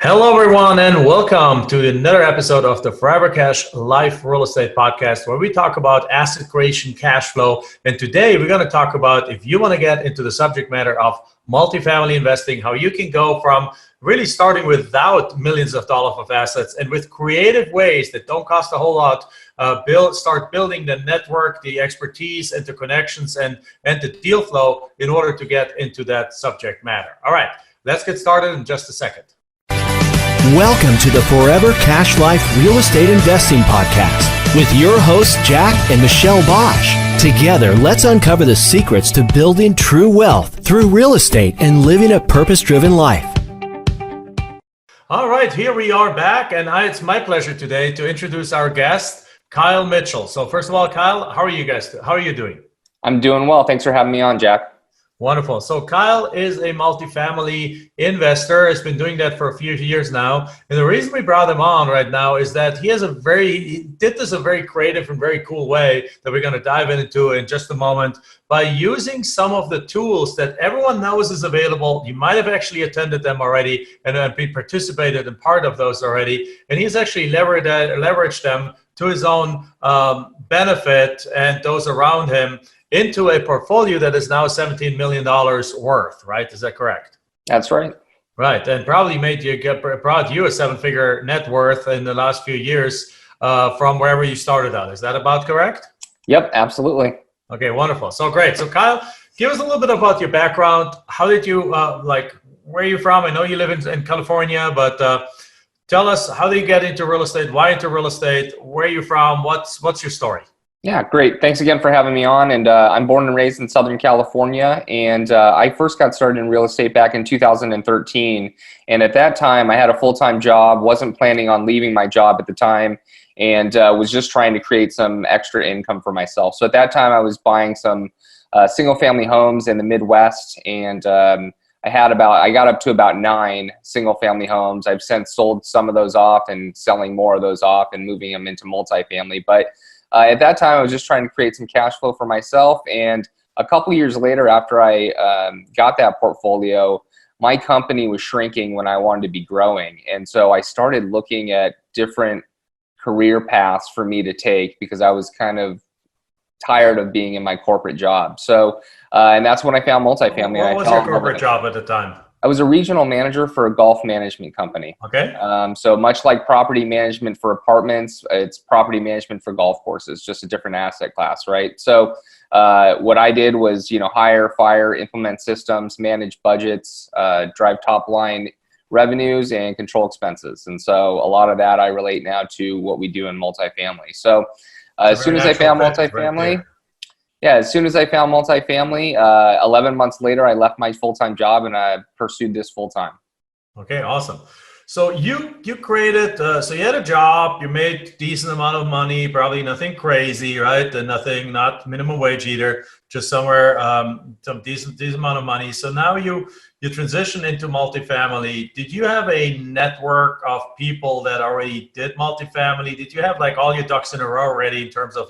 Hello, everyone, and welcome to another episode of the Forever Cash Life Real Estate Podcast, where we talk about asset creation, cash flow. And today we're going to talk about if you want to get into the subject matter of multifamily investing, how you can go from really starting without millions of dollars of assets and with creative ways that don't cost a whole lot, start building the network, the expertise, and the connections and the deal flow in order to get into that subject matter. All right, let's get started in just a second. Welcome to the Forever Cash Life Real Estate Investing Podcast with your hosts, Jack and Michelle Bosch. Together, let's uncover the secrets to building true wealth through real estate and living a purpose-driven life. All right, here we are back, and it's my pleasure today to introduce our guest, Kyle Mitchell. So first of all, Kyle, how are you guys? How are you doing? I'm doing well. Thanks for having me on, Jack. Wonderful. So Kyle is a multifamily investor. Has been doing that for a few years now. And the reason we brought him on right now is that he did this a very creative and very cool way that we're going to dive into in just a moment by using some of the tools that everyone knows is available. You might have actually attended them already and participated in part of those already. And he's actually leveraged them to his own benefit and those around him into a portfolio that is now $17 million worth, right? Is that correct? That's right. Right, and probably brought you a seven-figure net worth in the last few years from wherever you started out. Is that about correct? Yep, absolutely. Okay, wonderful. So great. So Kyle, give us a little bit about your background. How did you, where are you from? I know you live in California, but tell us, how did you get into real estate? Why into real estate? Where are you from? What's your story? Yeah, great. Thanks again for having me on. And I'm born and raised in Southern California. And I first got started in real estate back in 2013. And at that time, I had a full-time job, wasn't planning on leaving my job at the time, and was just trying to create some extra income for myself. So at that time, I was buying some single-family homes in the Midwest. And I got up to about 9 single-family homes. I've since sold some of those off and selling more of those off and moving them into multifamily. But at that time, I was just trying to create some cash flow for myself. And a couple years later, after I got that portfolio, my company was shrinking when I wanted to be growing. And so I started looking at different career paths for me to take because I was kind of tired of being in my corporate job. So, and that's when I found multifamily. What was your corporate job at the time? I was a regional manager for a golf management company. Okay. So much like property management for apartments, it's property management for golf courses, just a different asset class, right? So what I did was, hire, fire, implement systems, manage budgets, drive top line revenues, and control expenses. And so a lot of that I relate now to what we do in multifamily. So as soon as I found multifamily, 11 months later, I left my full-time job and I pursued this full-time. Okay, awesome. So you created, so you had a job, you made decent amount of money, probably nothing crazy, right? And not minimum wage either, just somewhere, some decent amount of money. So now you transition into multifamily. Did you have a network of people that already did multifamily? Did you have like all your ducks in a row already in terms of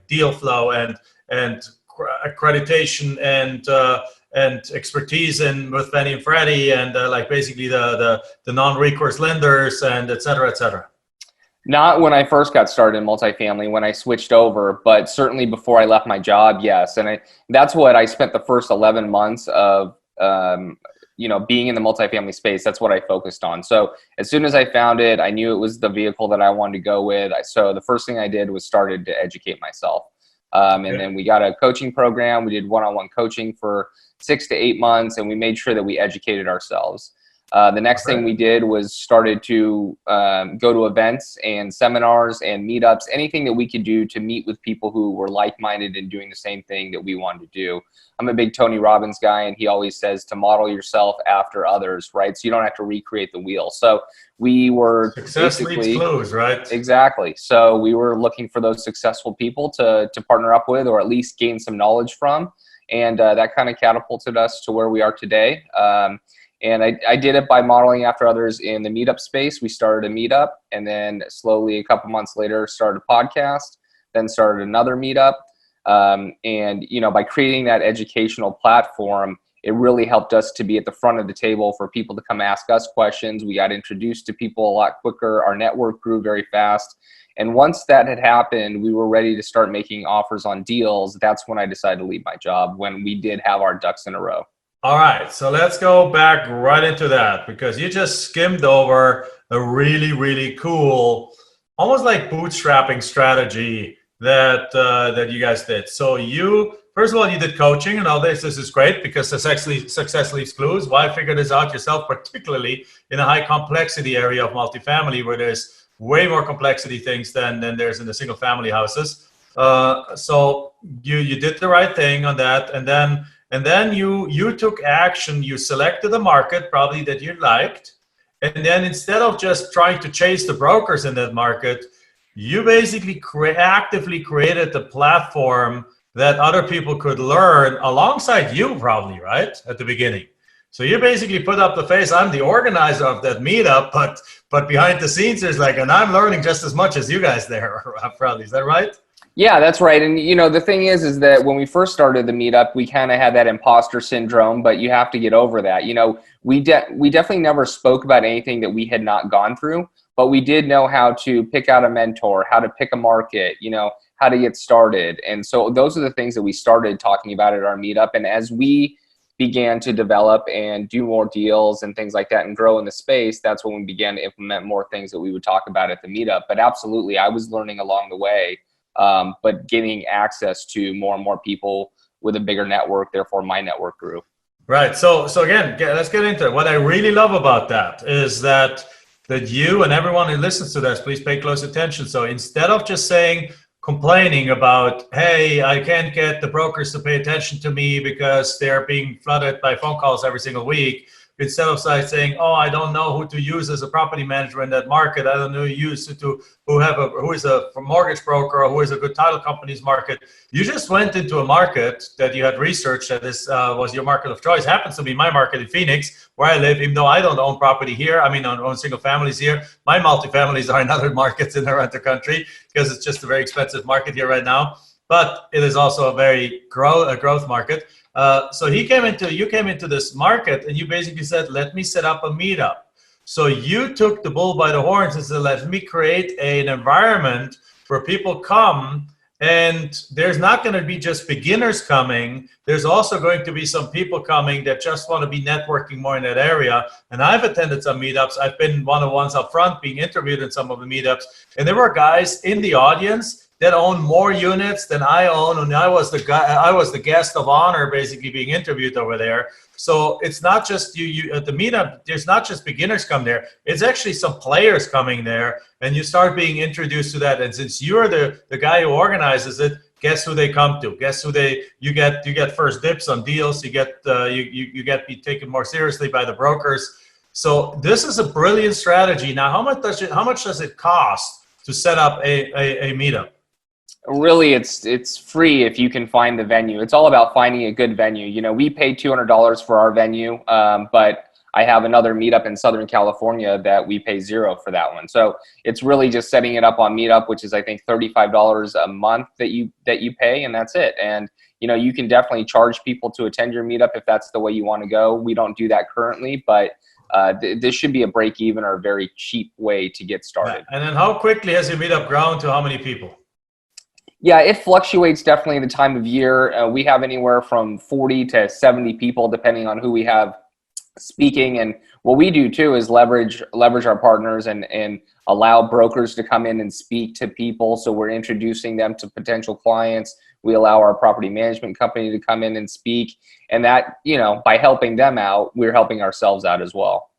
deal flow and accreditation and expertise with Fannie and Freddie and basically the non-recourse lenders and et cetera, et cetera? Not when I first got started in multifamily, when I switched over, but certainly before I left my job, yes. And that's what I spent the first 11 months of being in the multifamily space. That's what I focused on. So as soon as I found it, I knew it was the vehicle that I wanted to go with. So the first thing I did was started to educate myself. And then we got a coaching program. We did one-on-one coaching for 6 to 8 months, and we made sure that we educated ourselves. The next thing we did was started to go to events and seminars and meetups, anything that we could do to meet with people who were like-minded and doing the same thing that we wanted to do. I'm a big Tony Robbins guy, and he always says to model yourself after others, right? So you don't have to recreate the wheel. So we were Success leads clues, right? Exactly. So we were looking for those successful people to partner up with, or at least gain some knowledge from. And that kind of catapulted us to where we are today. And I did it by modeling after others in the meetup space. We started a meetup, and then slowly a couple months later started a podcast, then started another meetup. And by creating that educational platform, it really helped us to be at the front of the table for people to come ask us questions. We got introduced to people a lot quicker. Our network grew very fast. And once that had happened, we were ready to start making offers on deals. That's when I decided to leave my job, when we did have our ducks in a row. All right, so let's go back right into that, because you just skimmed over a really, really cool, almost like bootstrapping strategy that that you guys did. So you, first of all, you did coaching and all this. This is great because success leaves clues. Why figure this out yourself, particularly in a high complexity area of multifamily where there's way more complexity things than there's in the single family houses. So you did the right thing on that, and then you took action. You selected a market probably that you liked, and then instead of just trying to chase the brokers in that market, you basically actively created the platform that other people could learn alongside you, probably, right, at the beginning. So you basically put up the face, I'm the organizer of that meetup, but behind the scenes there's like, and I'm learning just as much as you guys there, probably. Is that right? Yeah, that's right. And the thing is that when we first started the meetup, we kind of had that imposter syndrome, but you have to get over that. We definitely never spoke about anything that we had not gone through, but we did know how to pick out a mentor, how to pick a market, how to get started. And so those are the things that we started talking about at our meetup. And as we began to develop and do more deals and things like that and grow in the space, that's when we began to implement more things that we would talk about at the meetup. But absolutely, I was learning along the way. But getting access to more and more people with a bigger network, therefore my network grew. Right. So again, let's get into it. What I really love about that is that you and everyone who listens to this, please pay close attention. So instead of just complaining about, hey, I can't get the brokers to pay attention to me because they're being flooded by phone calls every single week, instead of saying, oh, I don't know who to use as a property manager in that market, I don't know who is a mortgage broker or who is a good title company's market. You just went into a market that you had researched that was your market of choice. Happens to be my market in Phoenix, where I live, even though I don't own property here. I mean, I own single families here. My multifamilies are in other markets in around the country because it's just a very expensive market here right now. But it is also a growth market. So you came into this market and you basically said, let me set up a meetup. So you took the bull by the horns and said, let me create an environment where people come, and there's not going to be just beginners coming. There's also going to be some people coming that just want to be networking more in that area. And I've attended some meetups. I've been one of the ones up front being interviewed in some of the meetups. And there were guys in the audience that own more units than I own, and I was the guest of honor, basically being interviewed over there. So it's not just you at the meetup. There's not just beginners come there. It's actually some players coming there, and you start being introduced to that. And since you're the guy who organizes it, guess who they come to? Guess who you get first dips on deals. You get be taken more seriously by the brokers. So this is a brilliant strategy. Now, how much does it cost to set up a meetup? Really, it's free if you can find the venue. It's all about finding a good venue. We pay $200 for our venue, but I have another meetup in Southern California that we pay $0 for that one. So it's really just setting it up on Meetup, which is I think $35 a month that you pay, and that's it. And you can definitely charge people to attend your meetup if that's the way you want to go. We don't do that currently, but this should be a break even or a very cheap way to get started. And then how quickly has your meetup grown to how many people? Yeah, it fluctuates definitely the time of year. We have anywhere from 40 to 70 people, depending on who we have speaking. And what we do too is leverage our partners and allow brokers to come in and speak to people. So we're introducing them to potential clients. We allow our property management company to come in and speak. And that, by helping them out, we're helping ourselves out as well.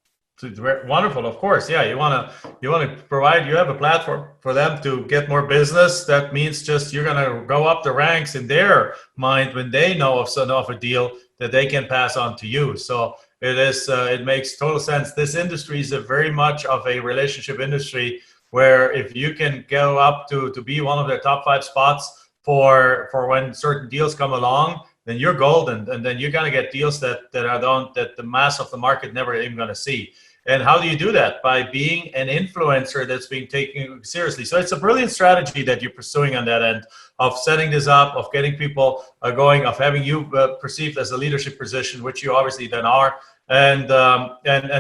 Wonderful, of course. Yeah, you want to provide. You have a platform for them to get more business. That means just you're going to go up the ranks in their mind when they know of a deal that they can pass on to you. So it makes total sense. This industry is a very much of a relationship industry where if you can go up to be one of their top 5 spots for when certain deals come along, then you're golden, and then you're going to get deals that the mass of the market never even going to see. And how do you do that? By being an influencer that's being taken seriously. So it's a brilliant strategy that you're pursuing on that end of setting this up, of getting people going, of having you perceived as a leadership position, which you obviously then are. And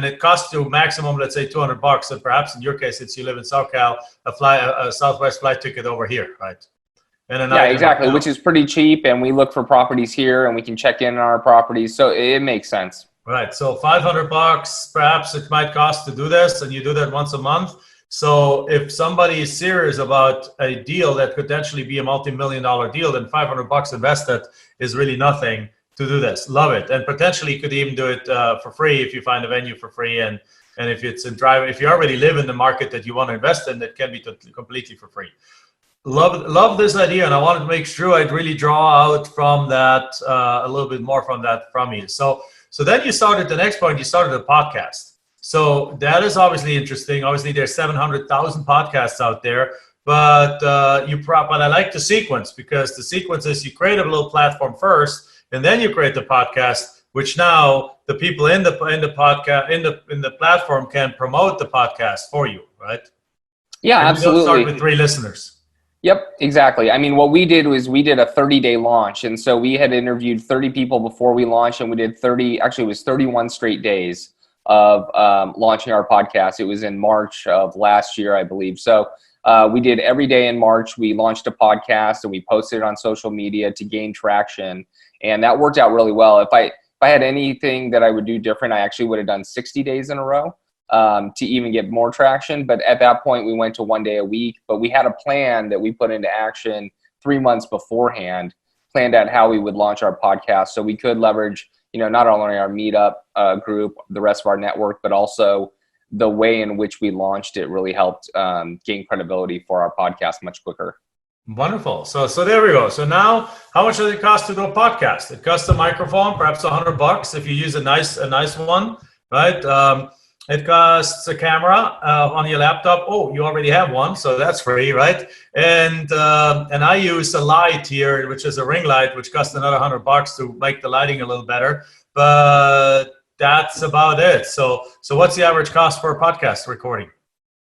it costs you maximum, let's say $200, and perhaps in your case, since you live in SoCal, a Southwest flight ticket over here, right? And yeah, exactly, which is pretty cheap, and we look for properties here, and we can check in on our properties, so it makes sense. Right. So $500 perhaps it might cost to do this, and you do that once a month. So if somebody is serious about a deal that could potentially be a multi-million-dollar deal, then $500 invested is really nothing to do this. Love it. And potentially you could even do it for free if you find a venue for free. And if it's in if you already live in the market that you want to invest in, it can be completely for free. Love this idea, and I wanted to make sure I'd really draw out from that a little bit more from you. So then you started, the next point, you started a podcast. So that is obviously interesting. Obviously, there's 700,000 podcasts out there, but but I like the sequence, because the sequence is you create a little platform first, and then you create the podcast, which now the people in the podcast in the platform can promote the podcast for you, right? Yeah, and absolutely. You don't start with 3 listeners. Yep, exactly. I mean, what we did was we did a 30-day launch. And so we had interviewed 30 people before we launched, and we did 31 straight days of launching our podcast. It was in March of last year, I believe. So we did every day in March. We launched a podcast, and we posted it on social media to gain traction. And that worked out really well. If I had anything that I would do different, I actually would have done 60 days in a row to even get more traction. But at that point, we went to 1 day a week. But we had a plan that we put into action 3 months beforehand, planned out how we would launch our podcast, so we could leverage, not only our meetup group, the rest of our network, but also the way in which we launched it really helped gain credibility for our podcast much quicker. Wonderful. So there we go. So now, how much does it cost to do a podcast? It costs a microphone, perhaps $100 if you use a nice one, right? It costs a camera on your laptop. Oh, you already have one, so that's free, right? And I use a light here, which is a ring light, which costs another $100 to make the lighting a little better. But that's about it. So what's the average cost for a podcast recording?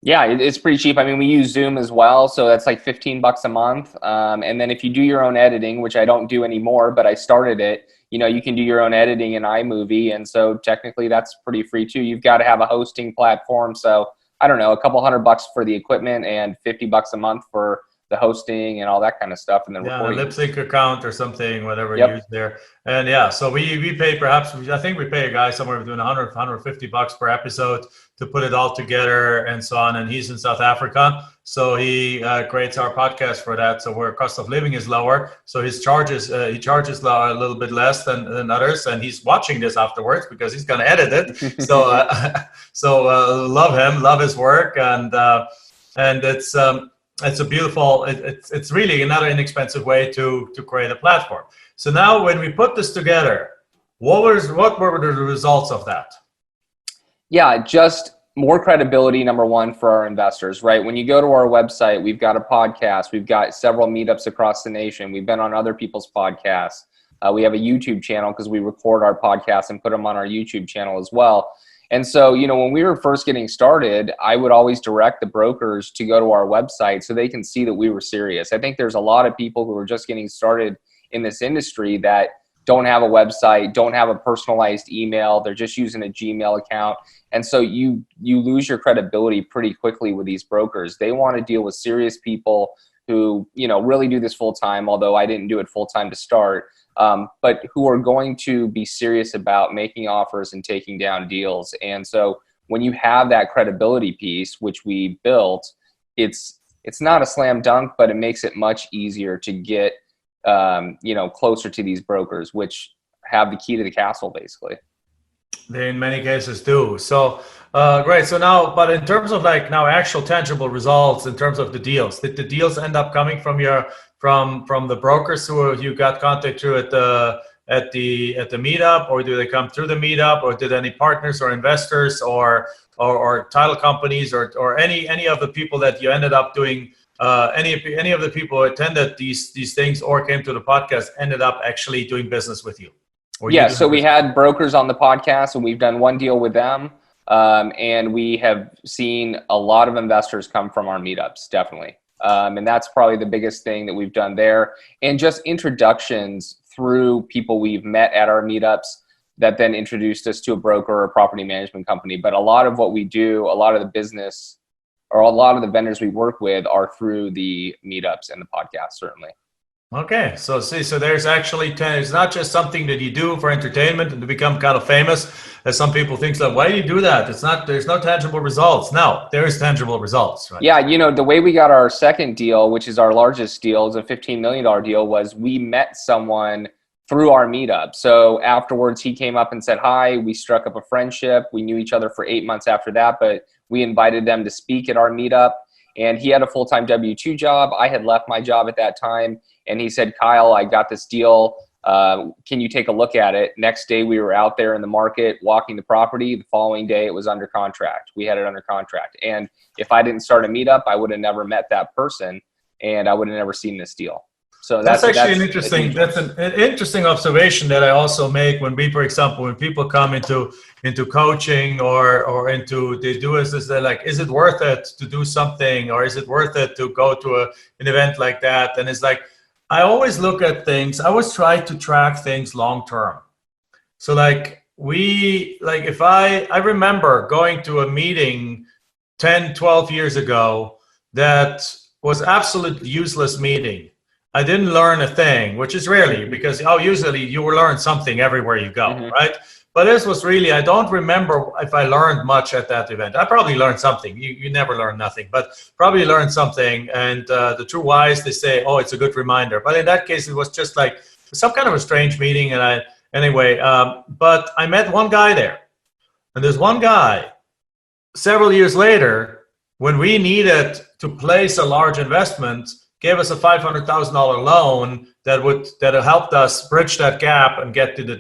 Yeah, it's pretty cheap. I mean, we use Zoom as well, so that's like $15 a month. And then if you do your own editing, which I don't do anymore, but I started it, you can do your own editing in iMovie, and so technically that's pretty free too. You've got to have a hosting platform, so I don't know, a couple $100 for the equipment and $50 a month for the hosting and all that kind of stuff, and then recording. A lip sync account or something, whatever you use there. And yeah, so we pay I think we pay a guy somewhere between $100-$150 per episode to put it all together and so on. And he's in South Africa, so he creates our podcast for that. So where cost of living is lower, so he charges a little bit less than others. And he's watching this afterwards because he's gonna edit it. So love him, love his work, and it's a beautiful. It's really another inexpensive way to create a platform. So now, when we put this together, what were the results of that? Yeah, just more credibility, number one, for our investors, right? When you go to our website, we've got a podcast, we've got several meetups across the nation, we've been on other people's podcasts. We have a YouTube channel because we record our podcasts and put them on our YouTube channel as well. And so, when we were first getting started, I would always direct the brokers to go to our website so they can see that we were serious. I think there's a lot of people who are just getting started in this industry that don't have a website, don't have a personalized email. They're just using a Gmail account. And so you lose your credibility pretty quickly with these brokers. They want to deal with serious people who, really do this full time, although I didn't do it full time to start. But who are going to be serious about making offers and taking down deals. And so when you have that credibility piece, which we built, it's not a slam dunk, but it makes it much easier to get, closer to these brokers, which have the key to the castle, basically. They in many cases do. So great. So now, but in terms of actual tangible results, in terms of the deals, did the deals end up coming from from the brokers who you got contact through at the meetup, or do they come through the meetup, or did any partners or investors or title companies or any of the people that you ended up doing, any of the people who attended these things or came to the podcast ended up actually doing business with you? Yeah, so we had brokers on the podcast, and we've done one deal with them. And we have seen a lot of investors come from our meetups, definitely. And that's probably the biggest thing that we've done there. And just introductions through people we've met at our meetups that then introduced us to a broker or a property management company. But a lot of what we do, a lot of the business or a lot of the vendors we work with are through the meetups and the podcast, certainly. Okay, so see, so there's actually it's not just something that you do for entertainment and to become kind of famous, as some people think. Like, why do you do that? It's not. There's no tangible results. No, there is tangible results, right? Yeah, the way we got our second deal, which is our largest deal, is a $15 million deal, was we met someone through our meetup. So afterwards, he came up and said hi. We struck up a friendship. We knew each other for 8 months after that, but we invited them to speak at our meetup. And he had a full-time W-2 job. I had left my job at that time. And he said, Kyle, I got this deal. Can you take a look at it? Next day, we were out there in the market walking the property. The following day, it was under contract. We had it under contract. And if I didn't start a meetup, I would have never met that person, and I would have never seen this deal. So that's actually an interesting observation that I also make when we, for example, when people come into coaching or into they do is they're like, is it worth it to do something, or is it worth it to go to an event like that? And it's like, I always look at things. I always try to track things long term. So if I remember going to a meeting 10, 12 years ago that was absolutely useless meeting. I didn't learn a thing, which is rarely, because usually you will learn something everywhere you go, right? But this was really, I don't remember if I learned much at that event. I probably learned something. You never learn nothing, but probably learned something. And the true wise, they say, oh, it's a good reminder. But in that case, it was just like some kind of a strange meeting. And but I met one guy there. And there's one guy several years later, when we needed to place a large investment, gave us a $500,000 loan that helped us bridge that gap and get into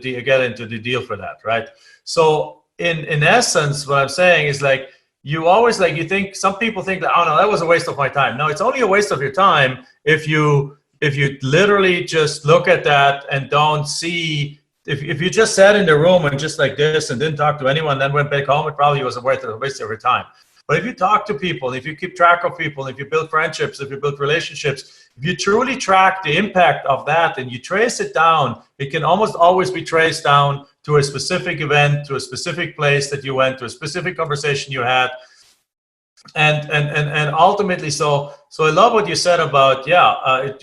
the deal for that, right? So in essence, what I'm saying is like, you always you think, some people think that, oh no, that was a waste of my time. No, it's only a waste of your time if you literally just look at that and don't see. If you just sat in the room and just like this and didn't talk to anyone, then went back home, it probably was a waste of your time. But if you talk to people, if you keep track of people, if you build friendships, if you build relationships, if you truly track the impact of that and you trace it down, it can almost always be traced down to a specific event, to a specific place that you went, to a specific conversation you had. And ultimately, so I love what you said about, you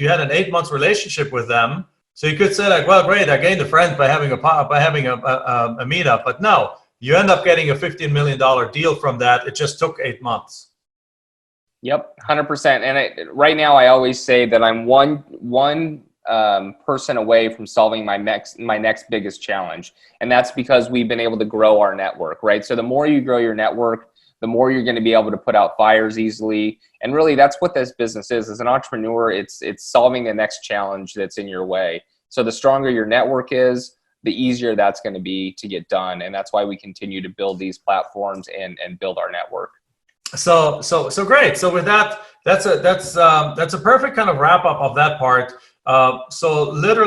had an 8 months relationship with them. So you could say like, well, great, I gained a friend by having a meetup, but no. You end up getting a $15 million deal from that. It just took 8 months. Yep, 100%. And right now, I always say that I'm one person away from solving my next biggest challenge, and that's because we've been able to grow our network, right? So the more you grow your network, the more you're going to be able to put out fires easily. And really, that's what this business is. As an entrepreneur, it's solving the next challenge that's in your way. So the stronger your network is, the easier that's going to be to get done. And that's why we continue to build these platforms and build our network. So great. So with that, that's a perfect kind of wrap up of that part. So then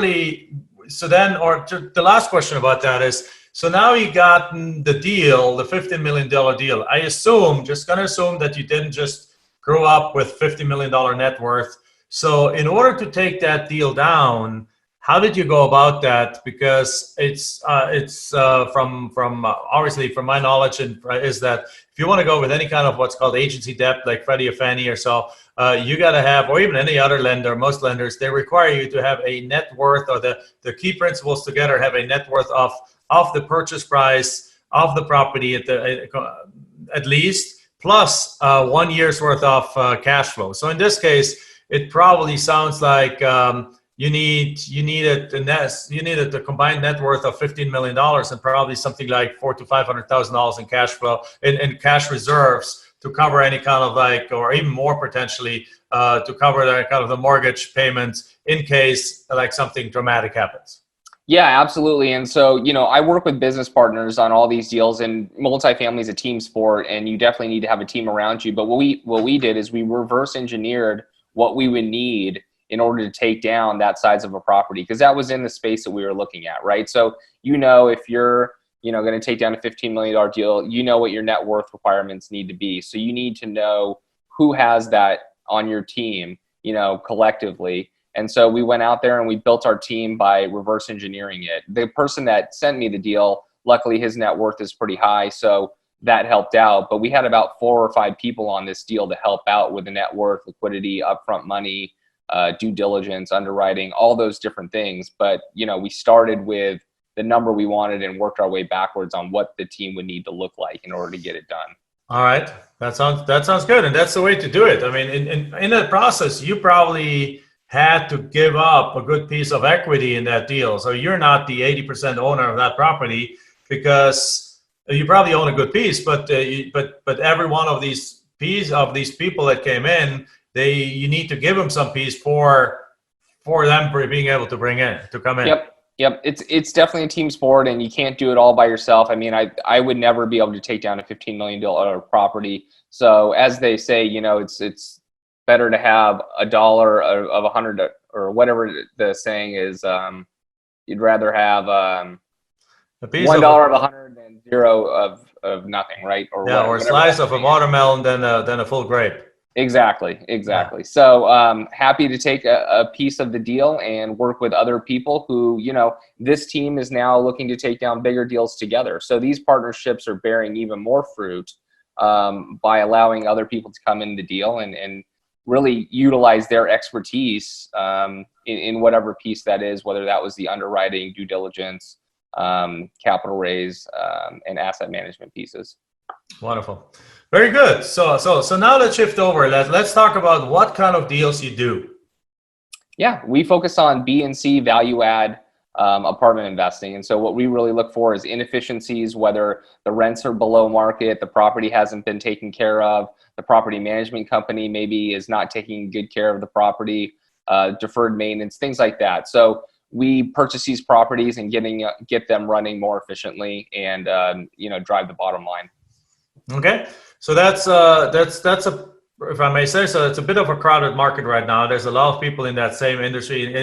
the last question about that is, so now you got the deal, the $15 million deal. I assume, just going to assume that you didn't just grow up with $50 million net worth. So in order to take that deal down, how did you go about that? Because it's from obviously from my knowledge is that if you want to go with any kind of what's called agency debt, like Freddie or Fannie or so, you got to have, or even any other lender, most lenders, they require you to have a net worth, or the key principals together have a net worth of the purchase price of the property at least, plus 1 year's worth of cash flow. So in this case, it probably sounds like you needed a combined net worth of $15 million and probably something like $400,000 to $500,000 in cash flow in cash reserves to cover any kind of or even more potentially to cover that kind of the mortgage payments in case something dramatic happens. Yeah, absolutely. And so, I work with business partners on all these deals, and multifamily is a team sport, and you definitely need to have a team around you. But what we did is we reverse engineered what we would need in order to take down that size of a property, because that was in the space that we were looking at, right? So, if you're going to take down a $15 million deal, you know what your net worth requirements need to be. So you need to know who has that on your team, collectively. And so we went out there and we built our team by reverse engineering it. The person that sent me the deal, luckily his net worth is pretty high, so that helped out. But we had about 4 or 5 people on this deal to help out with the net worth, liquidity, upfront money, due diligence, underwriting, all those different things. But, we started with the number we wanted and worked our way backwards on what the team would need to look like in order to get it done. All right. That sounds good. And that's the way to do it. I mean, in that process, you probably had to give up a good piece of equity in that deal. So you're not the 80% owner of that property, because you probably own a good piece, but every one of these people that came in, you need to give them some piece for them being able to come in. Yep. It's definitely a team sport, and you can't do it all by yourself. I mean, I would never be able to take down a $15 million property. So as they say, it's better to have $1 of 100 or whatever the saying is. You'd rather have $1 of 100 than 0 of nothing, right? Or or a slice of a watermelon than a full grape. Exactly. Yeah. So happy to take a piece of the deal and work with other people who, this team is now looking to take down bigger deals together. So these partnerships are bearing even more fruit by allowing other people to come in the deal and really utilize their expertise in whatever piece that is, whether that was the underwriting, due diligence, capital raise, and asset management pieces. Wonderful. Very good. So now let's shift over. Let's talk about what kind of deals you do. Yeah, we focus on B and C value add apartment investing. And so what we really look for is inefficiencies, whether the rents are below market, the property hasn't been taken care of, the property management company maybe is not taking good care of the property, deferred maintenance, things like that. So we purchase these properties and get them running more efficiently and drive the bottom line. Okay, so that's if I may say so, it's a bit of a crowded market right now. There's a lot of people in that same industry,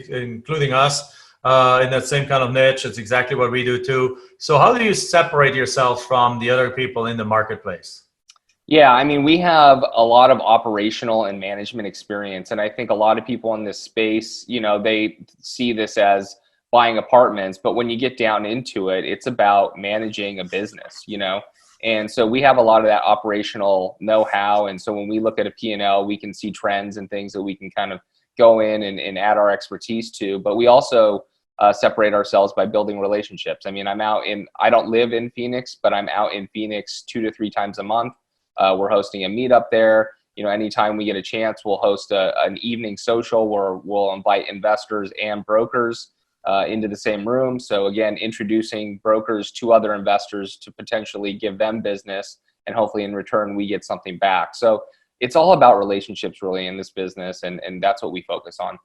including us, in that same kind of niche. It's exactly what we do too. So how do you separate yourself from the other people in the marketplace? Yeah, I mean, we have a lot of operational and management experience, and I think a lot of people in this space, they see this as buying apartments, but when you get down into it, it's about managing a business, And so we have a lot of that operational know-how. And so when we look at a P&L, we can see trends and things that we can kind of go in and add our expertise to. But we also separate ourselves by building relationships. I mean, I don't live in Phoenix, but I'm out in Phoenix 2 to 3 times a month. We're hosting a meetup there. Anytime we get a chance, we'll host an evening social where we'll invite investors and brokers into the same room. So again, introducing brokers to other investors to potentially give them business, and hopefully in return we get something back. So it's all about relationships really in this business, and that's what we focus on.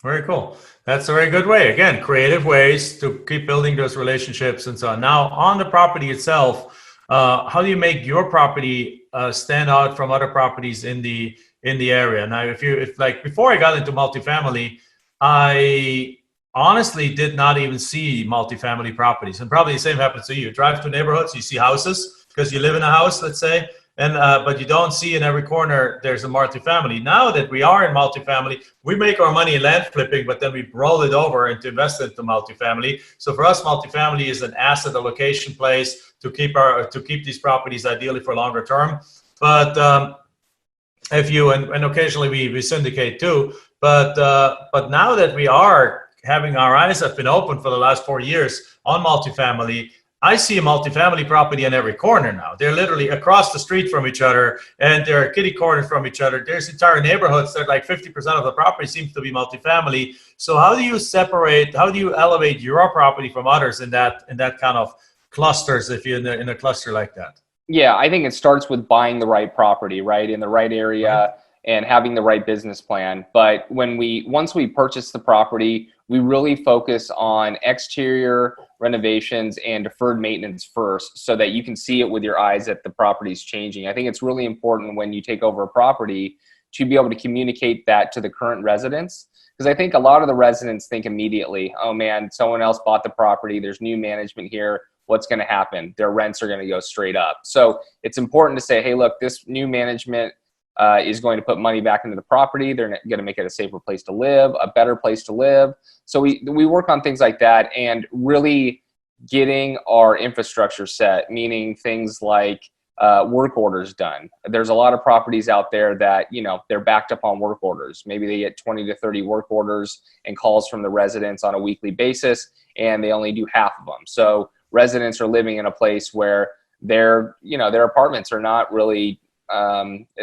Very cool. That's a very good way. Again, creative ways to keep building those relationships and so on. Now on the property itself, how do you make your property stand out from other properties in the area? Now, if like before I got into multifamily, I honestly did not even see multifamily properties, and probably the same happens to you. You drive to neighborhoods, you see houses because you live in a house, let's say, and but you don't see in every corner there's a multifamily. Now that we are in multifamily, we make our money in land flipping, but then we roll it over and invest it into multifamily. So for us, multifamily is an asset allocation place to keep these properties ideally for longer term. But and occasionally we syndicate too. But now that we are our eyes have been open for the last 4 years on multifamily, I see a multifamily property in every corner now. They're literally across the street from each other, and they're kitty corners from each other. There's entire neighborhoods that like 50% of the property seems to be multifamily. So how do you elevate your property from others in that kind of clusters, if you're in a cluster like that? Yeah, I think it starts with buying the right property, right, in the right area. Right. And having the right business plan. But once we purchase the property, we really focus on exterior renovations and deferred maintenance first, so that you can see it with your eyes that the property's changing. I think it's really important when you take over a property to be able to communicate that to the current residents, because I think a lot of the residents think immediately, oh man, someone else bought the property, there's new management here, what's going to happen? Their rents are going to go straight up. So it's important to say, hey, look, this new management is going to put money back into the property. They're going to make it a safer place to live, a better place to live. So we work on things like that and really getting our infrastructure set, meaning things like work orders done. There's a lot of properties out there that, they're backed up on work orders. Maybe they get 20 to 30 work orders and calls from the residents on a weekly basis, and they only do half of them. So residents are living in a place where their apartments are not really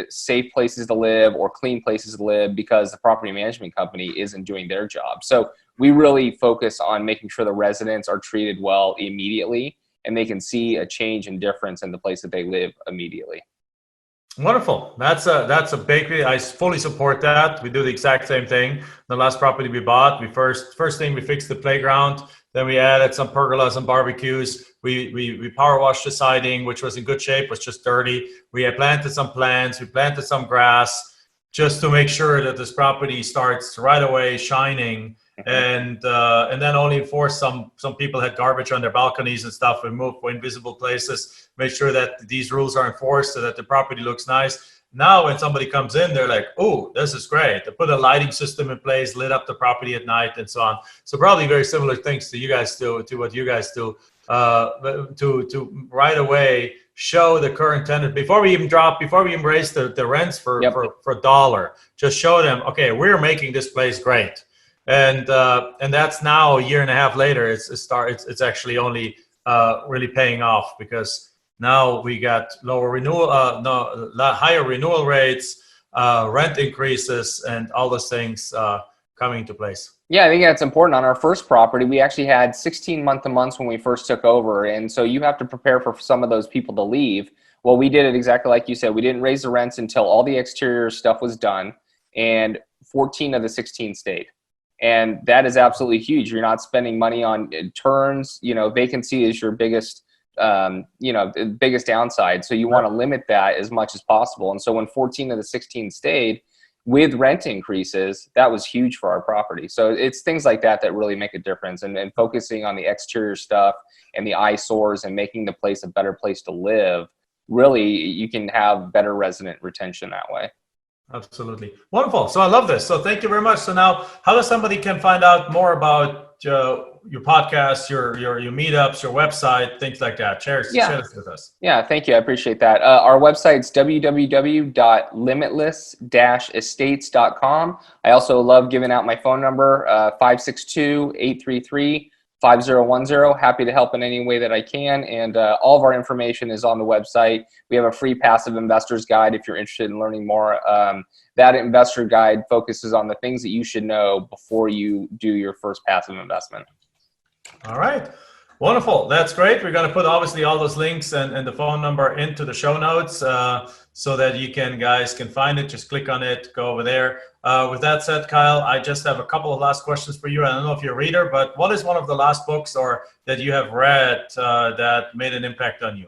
safe places to live or clean places to live because the property management company isn't doing their job. So we really focus on making sure the residents are treated well immediately and they can see a change and difference in the place that they live immediately. Wonderful. That's a big, I fully support that. We do the exact same thing. The last property we bought, first thing we fixed the playground. Then we added some pergolas and barbecues. We power washed the siding, which was in good shape, was just dirty. We had planted some plants. We planted some grass just to make sure that this property starts right away shining. And then only enforce some people had garbage on their balconies and stuff and moved for invisible places, make sure that these rules are enforced so that the property looks nice. Now when somebody comes in, they're like, oh, this is great. They put a lighting system in place, lit up the property at night and so on. So probably very similar things to you guys do, to what you guys do, to right away show the current tenant before we even raise the rents for a dollar. Just show them, okay, we're making this place great. And that's now a year and a half later. It's actually only really paying off because now we got higher renewal rates, rent increases, and all those things coming into place. Yeah, I think that's important. On our first property, we actually had 16 month-to-months when we first took over, and so you have to prepare for some of those people to leave. Well, we did it exactly like you said. We didn't raise the rents until all the exterior stuff was done, and 14 of the 16 stayed. And that is absolutely huge. You're not spending money on turns. Vacancy is your biggest, biggest downside. So you want to limit that as much as possible. And so when 14 of the 16 stayed with rent increases, that was huge for our property. So it's things like that that really make a difference. And focusing on the exterior stuff and the eyesores and making the place a better place to live, really, you can have better resident retention that way. Absolutely. Wonderful. So I love this. So thank you very much. So now how does somebody can find out more about your podcast, your meetups, your website, things like that? Share this with us. Yeah, thank you. I appreciate that. Our website's www.limitless-estates.com. I also love giving out my phone number, 562-833-5010. Happy to help in any way that I can. And all of our information is on the website. We have a free passive investors guide if you're interested in learning more. That investor guide focuses on the things that you should know before you do your first passive investment. All right. Wonderful. That's great. We're going to put obviously all those links and the phone number into the show notes so that you guys can find it. Just click on it, go over there. With that said, Kyle, I just have a couple of last questions for you. I don't know if you're a reader, but what is one of the last books or that you have read that made an impact on you?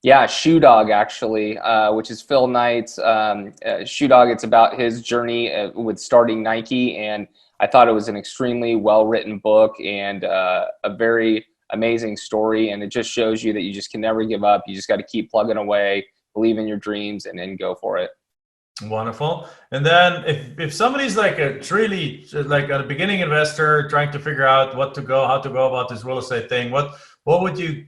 Yeah, Shoe Dog, actually, which is Phil Knight's Shoe Dog. It's about his journey with starting Nike, and I thought it was an extremely well-written book and a very amazing story, and it just shows you that you just can never give up. You just got to keep plugging away, believe in your dreams, and then go for it. Wonderful. And then if somebody's like a beginning investor trying to figure out how to go about this real estate thing, what would you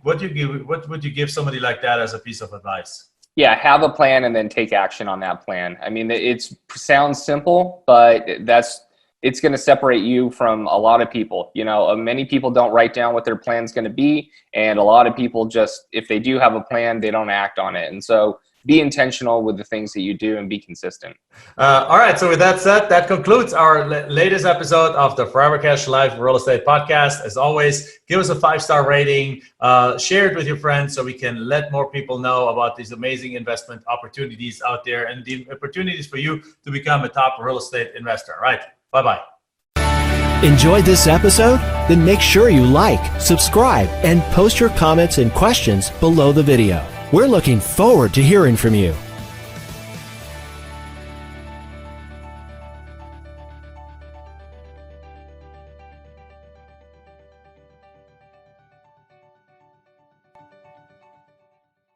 give somebody like that as a piece of advice? Yeah, have a plan and then take action on that plan. I mean, it sounds simple, but it's going to separate you from a lot of people. Many people don't write down what their plan's going to be, and a lot of people just, if they do have a plan, they don't act on it. And so be intentional with the things that you do and be consistent. All right. So with that said, that concludes our latest episode of the Forever Cash Life Real Estate Podcast. As always, give us a 5-star rating, share it with your friends so we can let more people know about these amazing investment opportunities out there and the opportunities for you to become a top real estate investor. All right. Bye-bye. Enjoyed this episode? Then make sure you like, subscribe, and post your comments and questions below the video. We're looking forward to hearing from you.